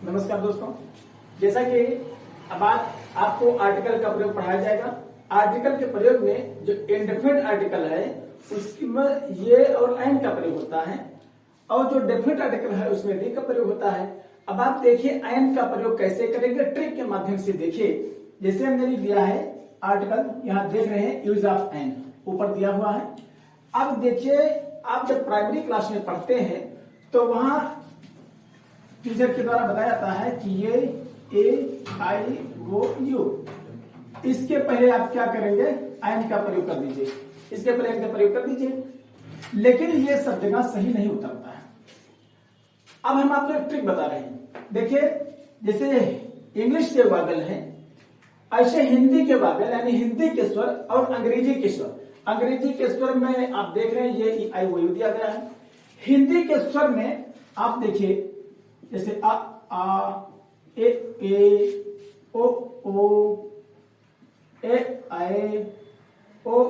नमस्कार दोस्तों, जैसा कि अब आपको आर्टिकल का प्रयोग पढ़ाया जाएगा। आर्टिकल के प्रयोग में जो इंडेफिनिट आर्टिकल है उसमें ये और एंड का प्रयोग होता है, और जो डेफिनिट आर्टिकल है उसमें डी का प्रयोग होता है। अब आप देखिए एंड का प्रयोग कैसे करेंगे, ट्रिक के माध्यम से देखिए। जैसे हमने लिख दिया है आर्टिकल, यहाँ देख रहे हैं यूज ऑफ एंड ऊपर दिया हुआ है। अब देखिए आप जब प्राइमरी क्लास में पढ़ते हैं तो वहां टीचर के द्वारा बताया जाता है कि ये ए आई ओ यू, इसके पहले आप क्या करेंगे, एंड का प्रयोग कर दीजिए, इसके पहले एंड का प्रयोग कर दीजिए। लेकिन ये सब जगह सही नहीं उतरता है। अब हम आपको एक ट्रिक बता रहे हैं। देखिए जैसे इंग्लिश के वावेल है, ऐसे हिंदी के वावेल यानी हिंदी के स्वर और अंग्रेजी के स्वर, अंग्रेजी के स्वर में आप देख रहे हैं ये ई आई ओ यू दिया गया है। हिंदी के स्वर में आप देखिए जैसे आ ए ओ ए आए ओ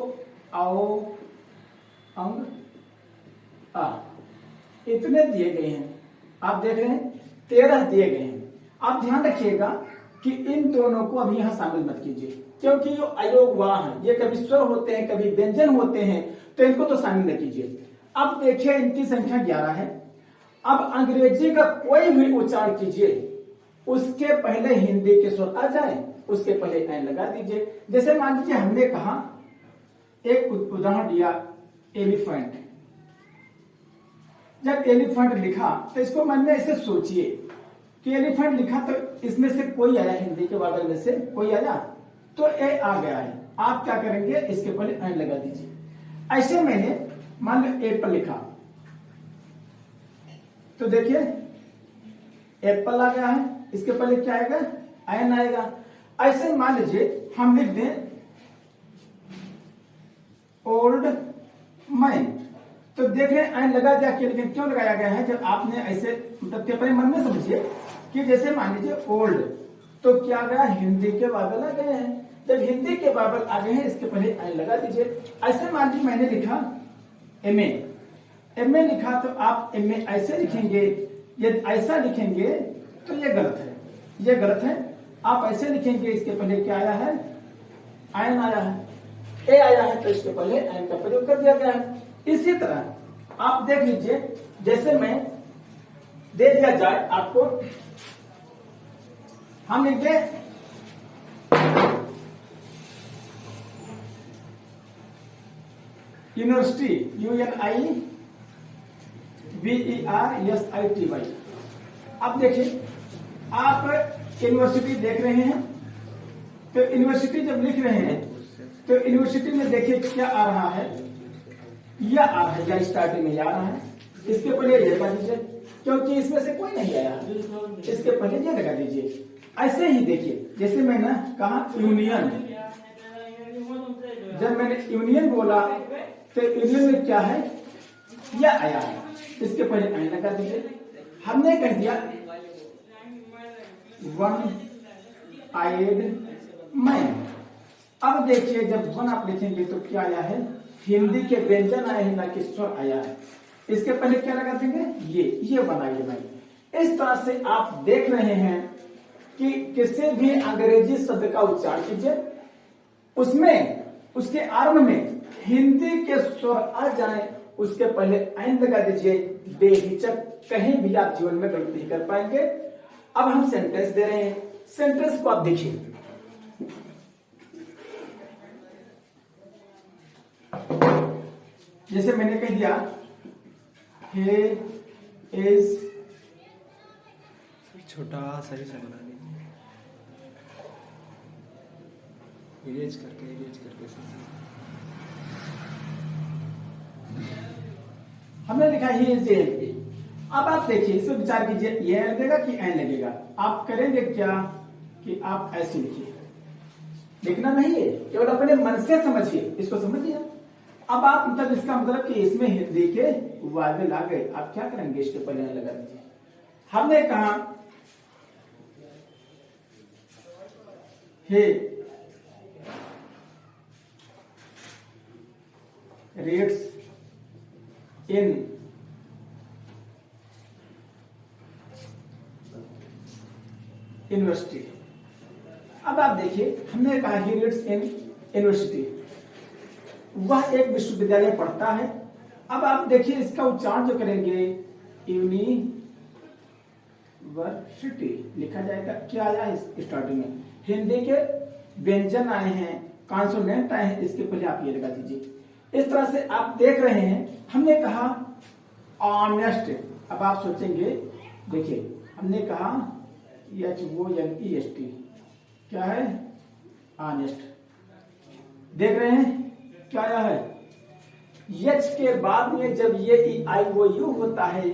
आओ अंग आ, इतने दिए गए हैं। आप देख रहे हैं 13 दिए गए हैं। आप ध्यान रखिएगा कि इन दोनों को अभी यहां शामिल मत कीजिए, क्योंकि जो अयोग वाह है ये कभी स्वर होते हैं कभी व्यंजन होते हैं, तो इनको तो शामिल न कीजिए। अब देखिए इनकी संख्या 11 है। अब अंग्रेजी का कोई भी उच्चारण कीजिए, उसके पहले हिंदी के स्वर आ जाए, उसके पहले एन लगा दीजिए। जैसे मान लीजिए हमने कहा, एक उदाहरण दिया एलिफेंट। जब एलिफेंट लिखा तो इसको मन में ऐसे सोचिए कि एलिफेंट लिखा तो इसमें से कोई आया, हिंदी के वावेल में से कोई आया तो ए आ गया है। आप क्या करेंगे, इसके पहले एन लगा दीजिए। ऐसे मैंने मान लो एप्पल लिखा तो देखिए एप्पल आ गया है, इसके पहले क्या आएगा, एन आएगा। ऐसे मान लीजिए हम लिख दें ओल्ड मैन, तो देख रहे एन लगा दिया, लेकिन क्यों लगाया गया है, जब आपने ऐसे मतलब अपने मन में समझिए कि जैसे मान लीजिए ओल्ड तो क्या आ गया, हिंदी के वावेल आ गए हैं। जब हिंदी के वावेल आ गए हैं इसके पहले एन लगा दीजिए। ऐसे मान लीजिए मैंने लिखा एमए, एमए लिखा तो आप एमए ऐसे लिखेंगे, यदि ऐसा लिखेंगे तो ये गलत है, ये गलत है। आप ऐसे लिखेंगे, इसके पहले क्या आया है, एन आया है, ए आया है, तो इसके पहले एन का प्रयोग कर दिया गया है। इसी तरह आप देख लीजिए, जैसे मैं दे दिया जाए आपको, हम लिख दें यूनिवर्सिटी, UNIVERSITY। अब देखिए आप यूनिवर्सिटी देख रहे हैं, तो यूनिवर्सिटी जब लिख रहे हैं तो यूनिवर्सिटी में देखिए क्या आ रहा है, यह आ रहा है, या स्टार्टिंग में आ रहा है। इसके पहले ये लगा दीजिए, क्योंकि इसमें से कोई नहीं आया, इसके पहले ये लगा दीजिए। ऐसे ही देखिए जैसे मैंने कहा यूनियन, जब मैंने यूनियन बोला तो यूनियन में क्या है, यह आया है, इसके पहले एन लगा दीजिए। हमने कह दिया वन आइड मैन। अब देखिए जब वन आप लिखेंगे तो क्या आया है, हिंदी के व्यंजन आए हैं, ना कि स्वर आया है। इसके पहले क्या लगा देंगे, ये बनाइए भाई। इस तरह से आप देख रहे हैं कि किसी भी अंग्रेजी शब्द का उच्चारण कीजिए, उसमें उसके आरंभ में हिंदी के स्वर आ जाए, उसके पहले एन लगा दीजिए। बेहिचक कहीं भी आप जीवन में गलती नहीं कर पाएंगे। अब हम सेंटेंस दे रहे हैं, सेंटेंस को आप देखिए। जैसे मैंने कह दिया he is, छोटा सही से बना दीजिए, इरेज करके हमने लिखा ही इज ए। अब आप देखिए, इसमें विचार कीजिए, ये लगेगा कि एन लगेगा। आप करेंगे क्या कि आप ऐसे लिखिए, लिखना नहीं है, केवल अपने मन से समझिए, इसको समझिए। अब आप मतलब इसका मतलब कि इसमें हिंदी के वावेल आ गए, आप क्या करेंगे, इसके पहले एन लगा दीजिए। हमने कहा हे reads in यूनिवर्सिटी। अब आप देखिए, हमने कहा ही रीड्स इन यूनिवर्सिटी, वह एक विश्वविद्यालय पढ़ता है। अब आप देखिए इसका उच्चारण जो करेंगे यूनिवर्सिटी लिखा जाएगा। क्या आया है स्टार्टिंग में? हिंदी के व्यंजन आए हैं, कॉन्सोनेंट आए हैं, इसके पहले आप ये लगा दीजिए। इस तरह से आप देख रहे हैं। हमने कहा ऑनेस्ट। अब आप सोचेंगे, देखिए हमने कहा HONEST, क्या है? ऑनेस्ट। देख रहे हैं क्या आया है? यच के बाद में जब ये IOU होता है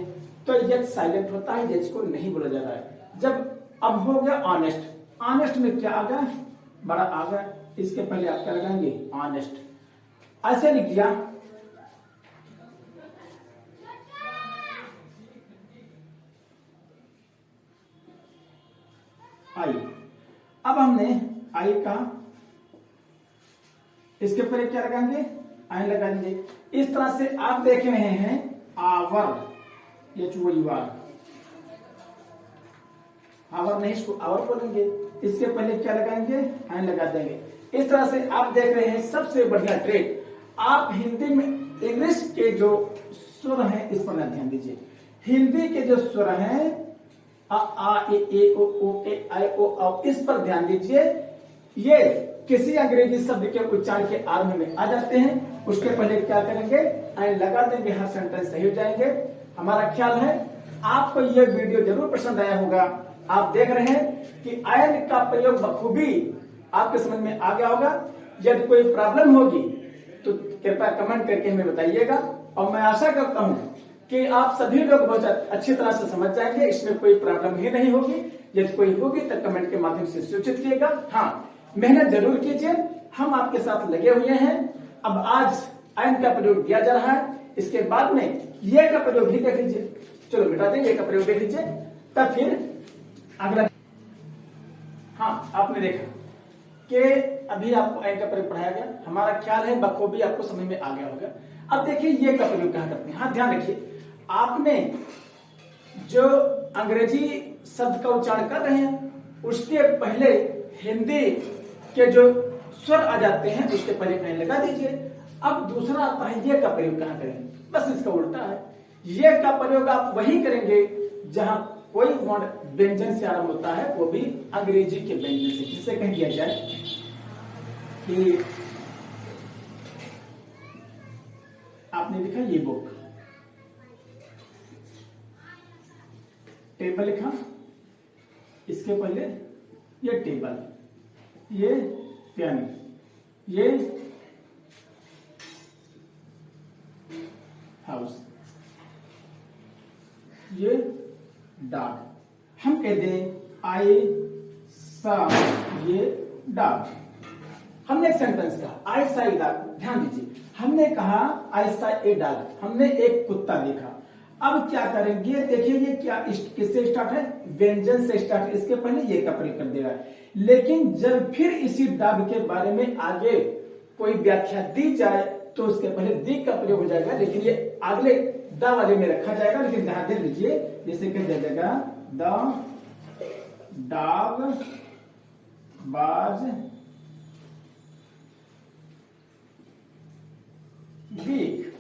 तो यच साइलेंट होता है, यच को नहीं बोला जा रहा है। जब अब हो गया ऑनेस्ट, ऑनेस्ट में क्या आ गया? बड़ा आ गया। इसके पहले आप क्या लगाएंगे? ऑनेस्ट। ऐसे लिख दिया। आई। अब हमने आई कहा, इसके पहले क्या लगाएंगे? आई लगा दीजिए। इस तरह से आप देख रहे हैं आवर, HOUR, आवर नहीं, इसको आवर बोलेंगे। इसके पहले क्या लगाएंगे? आई लगा देंगे। इस तरह से आप देख रहे हैं सबसे बढ़िया ट्रेड। आप हिंदी में इंग्लिश के जो स्वर हैं इस पर ध्यान दीजिए। हिंदी के जो स्वर हैं आ ए ओ ए आई ओ औ, इस पर ध्यान दीजिए। ये किसी अंग्रेजी शब्द के उच्चारण के आरंभ में आ जाते हैं। उसके पहले क्या करेंगे? आई लगा देंगे, हर सेंटेंस सही हो जाएंगे। हमारा ख्याल है आपको यह वीडियो जरूर पसंद आया होगा। आप देख रहे हैं कि आयन का प्रयोग बखूबी आपके समझ में आ गया होगा। यदि कोई प्रॉब्लम होगी तो कृपया कमेंट करके हमें बताइएगा, और मैं आशा करता हूं कि आप सभी लोग बहुत अच्छी तरह से समझ जाएंगे, इसमें कोई प्रॉब्लम ही नहीं होगी। यदि कोई होगी तो कमेंट के माध्यम से सूचित कीजिएगा। हाँ, मेहनत जरूर कीजिए, हम आपके साथ लगे हुए हैं। अब आज आयन का प्रयोग किया जा रहा है, इसके बाद में ये का प्रयोग भी देख लीजिए। चलो मिटा देंगे, ये का प्रयोग देख लीजिए, तब फिर अगला। हाँ, आपने देखा कि अभी आपको आयन का प्रयोग पढ़ाया गया। हमारा ख्याल है बखूबी आपको समझ में आ गया होगा। अब देखिए ये का प्रयोग कहां करते हैं। हाँ, ध्यान रखिए, आपने जो अंग्रेजी शब्द का उच्चारण कर रहे हैं उसके पहले हिंदी के जो स्वर आ जाते हैं उसके पहले आयन लगा दीजिए। अब दूसरा आता है ये का प्रयोग कहां करेंगे? बस इसका उल्टा है। ये का प्रयोग आप वही करेंगे जहां कोई वर्ण व्यंजन से आरंभ होता है, वो भी अंग्रेजी के व्यंजन से। जिसे कह दिया जाए कि आपने लिखा ये बुक, टेबल लिखा, इसके पहले ये टेबल, ये पेन, ये हाउस, ये डॉग। हम कह दें आई सा ये डॉग। हमने एक सेंटेंस कहा आई सा ए डॉग। ध्यान दीजिए, हमने कहा आई सा ए डॉग, हमने एक कुत्ता देखा। अब क्या करेंगे? देखिए ये क्या किससे स्टार्ट है? व्यंजन से स्टार्ट। इसके पहले ये का प्रयोग कर देगा। लेकिन जब फिर इसी डॉग के बारे में आगे कोई व्याख्या दी जाए तो उसके पहले दी का प्रयोग हो जाएगा, लेकिन ये अगले द वाले में रखा जाएगा। लेकिन ध्यान दे लीजिए, जैसे कह दिया जाएगा द डॉग वाज वीक।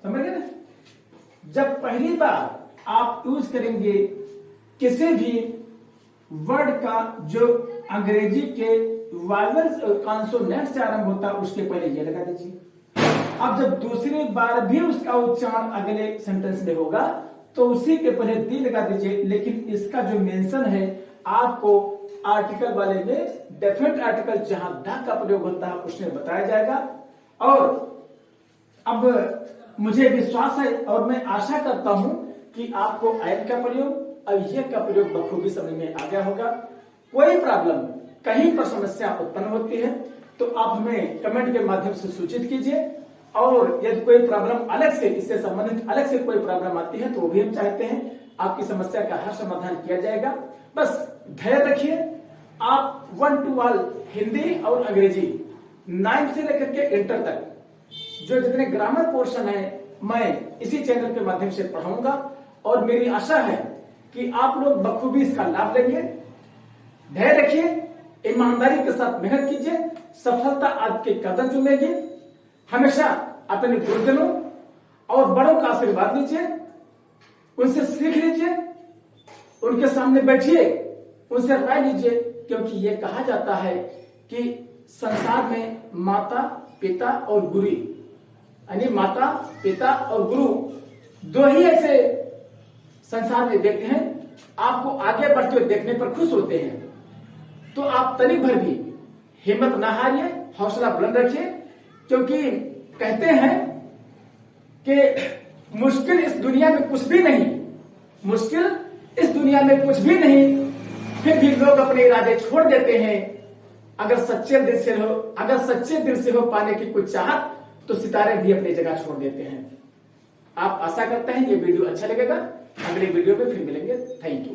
समझ गए ना? जब पहली बार आप यूज करेंगे किसी भी वर्ड का जो अंग्रेजी के वाइवल्स और कॉन्सोनेंट से आरंभ होता है उसके पहले ये लगा दीजिए। अब जब दूसरी बार भी उसका उच्चारण अगले सेंटेंस में होगा तो उसी के पहले दी लगा दीजिए। लेकिन इसका जो मेंशन है आपको आर्टिकल वाले में डेफिनेट आर्टिकल जहां द का प्रयोग होता है उसमें बताया जाएगा। और अब मुझे विश्वास है और मैं आशा करता हूं कि आपको आयन का प्रयोग और ये का प्रयोग बखूबी समझ में आ गया होगा। कोई प्रॉब्लम, कहीं पर समस्या उत्पन्न होती है तो आप हमें कमेंट के माध्यम से सूचित कीजिए। और यदि कोई प्रॉब्लम अलग से, इससे संबंधित अलग से कोई प्रॉब्लम आती है तो वो भी हम चाहते हैं आपकी समस्या का हर समाधान किया जाएगा। बस धैर्य रखिए। आप 1 to all हिंदी और अंग्रेजी 9 से लेकर के इंटर तक जो जितने ग्रामर पोर्शन है मैं इसी चैनल के माध्यम से पढ़ाऊंगा। और मेरी आशा है कि आप लोग बखूबी इसका लाभ लेंगे धैर्य रखिए, ईमानदारी के साथ मेहनत कीजिए, सफलता आपके कदम चूमेगी। हमेशा अपने गुरुजनों और बड़ों का आशीर्वाद लीजिए, उनसे सीख लीजिए, उनके सामने बैठिए, उनसे राय लीजिए, क्योंकि ये कहा जाता है कि संसार में माता पिता और गुरु, यानी माता पिता और गुरु दो ही ऐसे संसार में व्यक्ति हैं आपको आगे बढ़ते हुए देखने पर खुश होते हैं। तो आप तनिक भर भी हिम्मत ना हारिए, हौसला बुलंद रखिए, क्योंकि कहते हैं कि मुश्किल इस दुनिया में कुछ भी नहीं, मुश्किल इस दुनिया में कुछ भी नहीं, फिर भी लोग अपने इरादे छोड़ देते हैं। अगर सच्चे दिल से हो पाने की कुछ चाहत, तो सितारे भी अपनी जगह छोड़ देते हैं। आप आशा करते हैं ये वीडियो अच्छा लगेगा। अगले वीडियो में फिर मिलेंगे। Thank you.